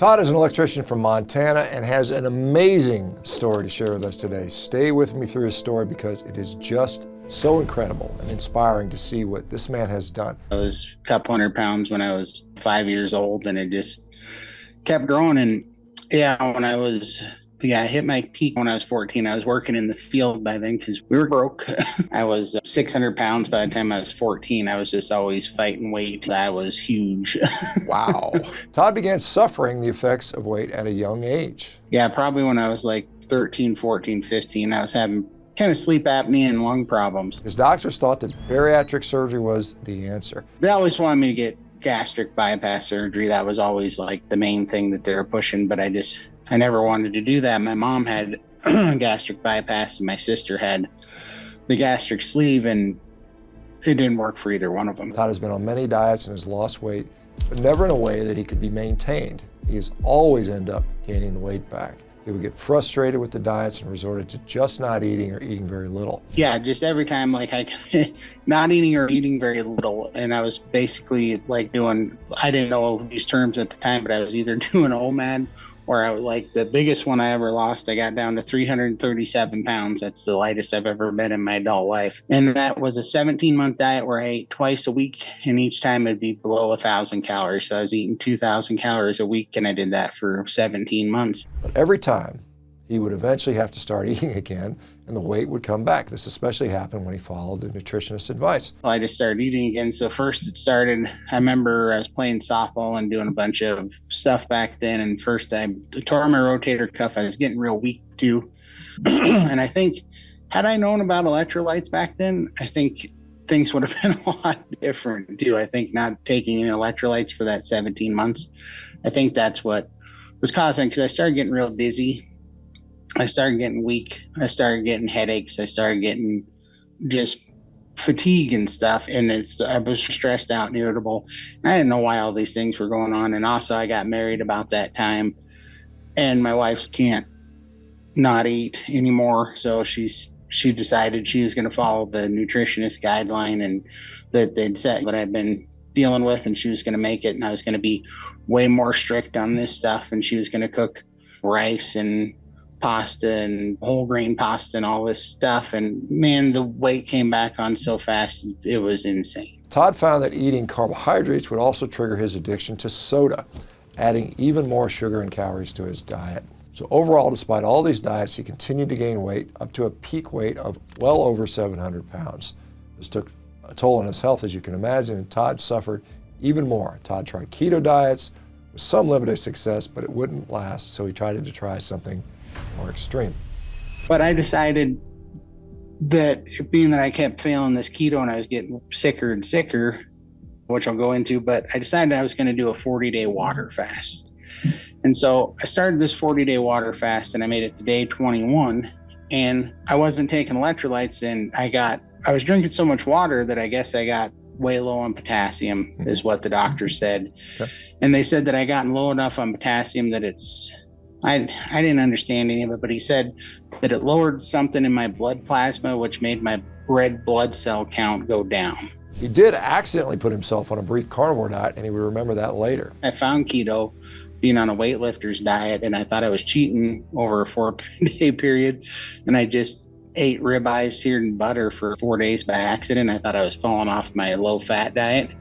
Todd is an electrician from Montana and has an amazing story to share with us today. Stay with me through his story because it is just so incredible and inspiring to see what this man has done. I was a couple 100 pounds when I was 5 years old, and it just kept growing. And when I hit my peak when I was 14. I was working in the field by then because we were broke. I was 600 pounds by the time I was 14. I was just always fighting weight. I was huge. Wow. Todd began suffering the effects of weight at a young age. Yeah, probably when I was like 13, 14, 15. I was having kind of sleep apnea and lung problems. His doctors thought that bariatric surgery was the answer. They always wanted me to get gastric bypass surgery. That was always like the main thing that they were pushing, but I never wanted to do that. My mom had gastric bypass and my sister had the gastric sleeve, and it didn't work for either one of them. Todd has been on many diets and has lost weight, but never in a way that he could be maintained. He has always ended up gaining the weight back. He would get frustrated with the diets and resorted to just not eating or eating very little. Yeah, just every time, not eating or eating very little. And I was basically I didn't know these terms at the time, but I was either doing OMAD or the biggest one I ever lost, I got down to 337 pounds. That's the lightest I've ever been in my adult life. And that was a 17-month diet where I ate twice a week, and each time it'd be below 1,000 calories. So I was eating 2,000 calories a week, and I did that for 17 months. But every time, he would eventually have to start eating again, and the weight would come back. This especially happened when he followed the nutritionist's advice. I just started eating again. So first it started, I remember I was playing softball and doing a bunch of stuff back then. And first I tore my rotator cuff. I was getting real weak too. And I think, had I known about electrolytes back then, I think things would have been a lot different too. I think not taking any electrolytes for that 17 months, I think that's what was causing, because I started getting real dizzy. I started getting weak. I started getting headaches. I started getting just fatigue and stuff. And I was stressed out and irritable. I didn't know why all these things were going on. And also I got married about that time, and my wife can't not eat anymore. So she decided she was going to follow the nutritionist guideline and that they'd set that I'd been dealing with, and she was going to make it. And I was going to be way more strict on this stuff. And she was going to cook rice and pasta and whole grain pasta and all this stuff. And man, the weight came back on so fast, it was insane. Todd found that eating carbohydrates would also trigger his addiction to soda, adding even more sugar and calories to his diet. So overall, despite all these diets, he continued to gain weight up to a peak weight of well over 700 pounds. This took a toll on his health, as you can imagine, and Todd suffered even more. Todd tried keto diets with some limited success, but it wouldn't last, so he tried to try something more extreme. But I decided that, being that I kept failing this keto and I was getting sicker and sicker, which I'll go into, but I decided I was going to do a 40-day water fast. And so I started this 40-day water fast, and I made it to day 21, and I wasn't taking electrolytes, and I was drinking so much water that I guess I got way low on potassium, is what the doctor said. Okay. And they said that I gotten low enough on potassium that I didn't understand any of it, but he said that it lowered something in my blood plasma, which made my red blood cell count go down. He did accidentally put himself on a brief carnivore diet, and he would remember that later. I found keto being on a weightlifter's diet, and I thought I was cheating over a 4-day period, and I just ate ribeyes seared in butter for 4 days by accident. I thought I was falling off my low-fat diet,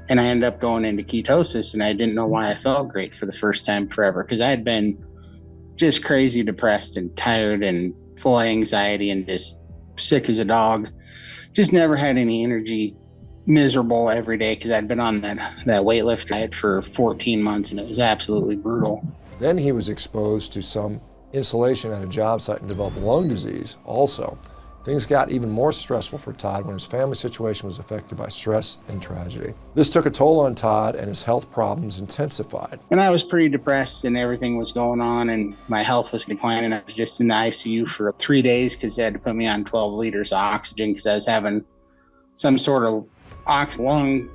and I ended up going into ketosis, and I didn't know why I felt great for the first time forever, because I had been just crazy depressed and tired and full of anxiety and just sick as a dog. Just never had any energy, miserable every day, because I'd been on that weightlifter diet for 14 months, and it was absolutely brutal. Then he was exposed to some insulation at a job site and developed lung disease also. Things got even more stressful for Todd when his family situation was affected by stress and tragedy. This took a toll on Todd, and his health problems intensified. And I was pretty depressed, and everything was going on, and my health was declining. I was just in the ICU for 3 days because they had to put me on 12 liters of oxygen because I was having some sort of lung.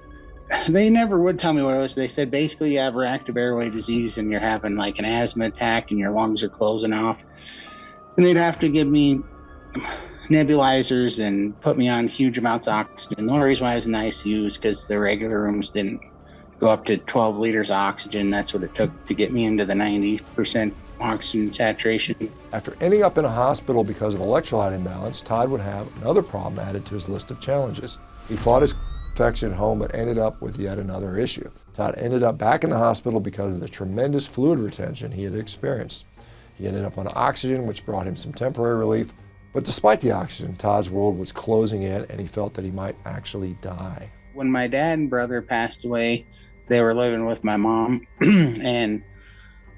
They never would tell me what it was. They said basically you have reactive airway disease and you're having like an asthma attack and your lungs are closing off. And they'd have to give me nebulizers and put me on huge amounts of oxygen. The only reason why I was in the ICU is because the regular rooms didn't go up to 12 liters of oxygen. That's what it took to get me into the 90% oxygen saturation. After ending up in a hospital because of electrolyte imbalance, Todd would have another problem added to his list of challenges. He fought his infection at home, but ended up with yet another issue. Todd ended up back in the hospital because of the tremendous fluid retention he had experienced. He ended up on oxygen, which brought him some temporary relief. But despite the oxygen, Todd's world was closing in, and he felt that he might actually die. When my dad and brother passed away, they were living with my mom, and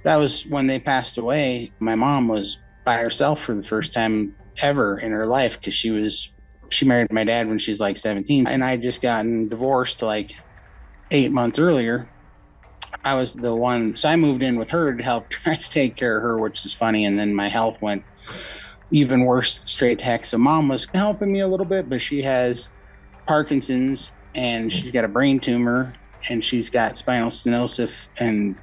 that was when they passed away. My mom was by herself for the first time ever in her life, because she married my dad when she's like 17, and I had just gotten divorced like 8 months earlier. I was the one, so I moved in with her to help try to take care of her, which is funny. And then my health went even worse straight to heck. So mom was helping me a little bit, but she has Parkinson's, and she's got a brain tumor, and she's got spinal stenosis, and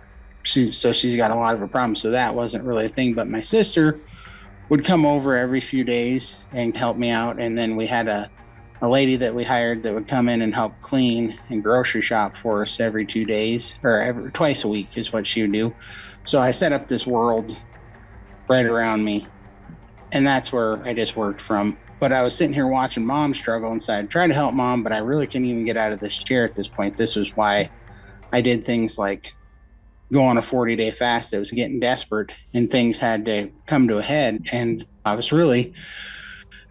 she's got a lot of her problems. So that wasn't really a thing. But my sister would come over every few days and help me out. And then we had a lady that we hired that would come in and help clean and grocery shop for us every 2 days, or twice a week is what she would do. So I set up this world right around me, and that's where I just worked from. But I was sitting here watching mom struggle inside, trying to help mom, but I really couldn't even get out of this chair at this point. This was why I did things like go on a 40-day fast. I was getting desperate, and things had to come to a head. And I was really,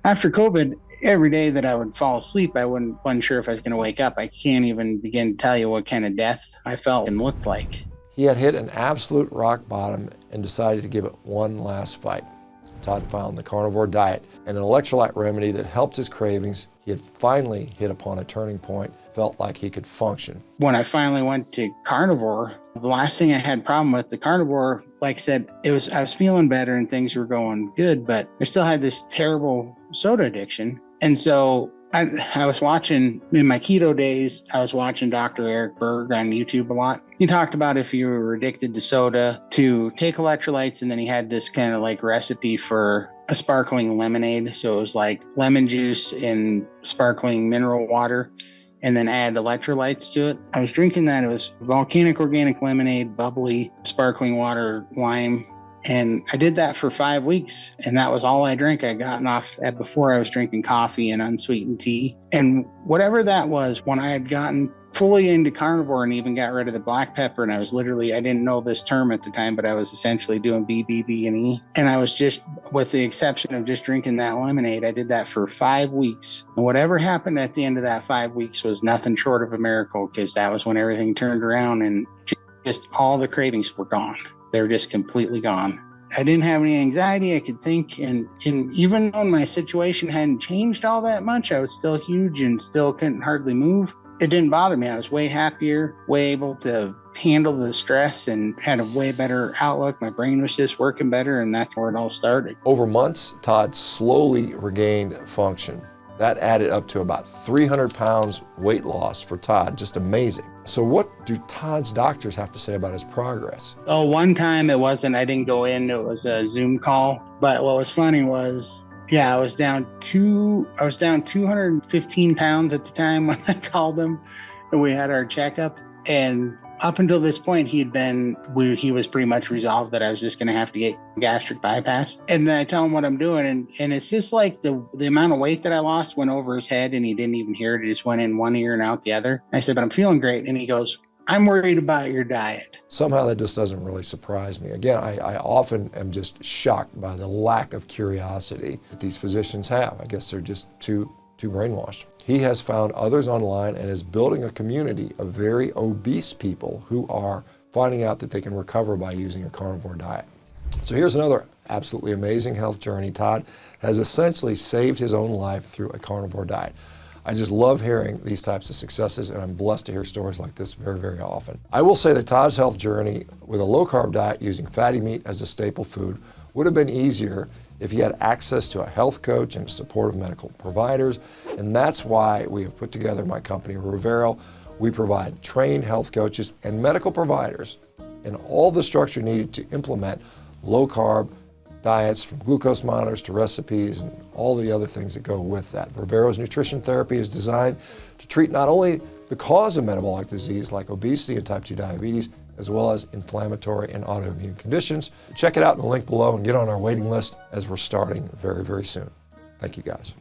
after COVID, every day that I would fall asleep, I wasn't sure if I was going to wake up. I can't even begin to tell you what kind of death I felt and looked like. He had hit an absolute rock bottom and decided to give it one last fight. Todd found the carnivore diet, an electrolyte remedy that helped his cravings. He had finally hit upon a turning point, felt like he could function. When I finally went to carnivore, the last thing I had problem with the carnivore, like I said, I was feeling better and things were going good, but I still had this terrible soda addiction. And so I was watching, in my keto days, I was watching Dr. Eric Berg on YouTube a lot. He talked about if you were addicted to soda, to take electrolytes, and then he had this kind of like recipe for a sparkling lemonade. So it was like lemon juice and sparkling mineral water, and then add electrolytes to it. I was drinking that. It was volcanic organic lemonade, bubbly, sparkling water, lime. And I did that for 5 weeks, and that was all I drank. I gotten off before I was drinking coffee and unsweetened tea. And whatever that was, when I had gotten fully into carnivore and even got rid of the black pepper, and I was literally, I didn't know this term at the time, but I was essentially doing BBB and E. And I was just, with the exception of just drinking that lemonade, I did that for 5 weeks. And whatever happened at the end of that 5 weeks was nothing short of a miracle, because that was when everything turned around and just all the cravings were gone. They were just completely gone. I didn't have any anxiety, I could think. And even though my situation hadn't changed all that much, I was still huge and still couldn't hardly move. It didn't bother me. I was way happier, way able to handle the stress, and had a way better outlook. My brain was just working better, and that's where it all started. Over months, Todd slowly regained function. That added up to about 300 pounds weight loss for Todd. Just amazing. So what do Todd's doctors have to say about his progress? Oh, one time I didn't go in, it was a Zoom call. But what was funny was, I was down 215 pounds at the time when I called him and we had our checkup. And up until this point, he was pretty much resolved that I was just going to have to get gastric bypass. And then I tell him what I'm doing. And it's just like the amount of weight that I lost went over his head, and he didn't even hear it. It just went in one ear and out the other. I said, but I'm feeling great. And he goes, I'm worried about your diet. Somehow that just doesn't really surprise me. Again, I often am just shocked by the lack of curiosity that these physicians have. I guess they're just too brainwashed. He has found others online and is building a community of very obese people who are finding out that they can recover by using a carnivore diet. So here's another absolutely amazing health journey. Todd has essentially saved his own life through a carnivore diet. I just love hearing these types of successes, and I'm blessed to hear stories like this very, very often. I will say that Todd's health journey with a low-carb diet using fatty meat as a staple food would have been easier if he had access to a health coach and supportive medical providers. And that's why we have put together my company, Revero. We provide trained health coaches and medical providers and all the structure needed to implement low-carb, diets, from glucose monitors to recipes and all the other things that go with that. Revero's nutrition therapy is designed to treat not only the cause of metabolic disease like obesity and type 2 diabetes, as well as inflammatory and autoimmune conditions. Check it out in the link below and get on our waiting list as we're starting very, very soon. Thank you guys.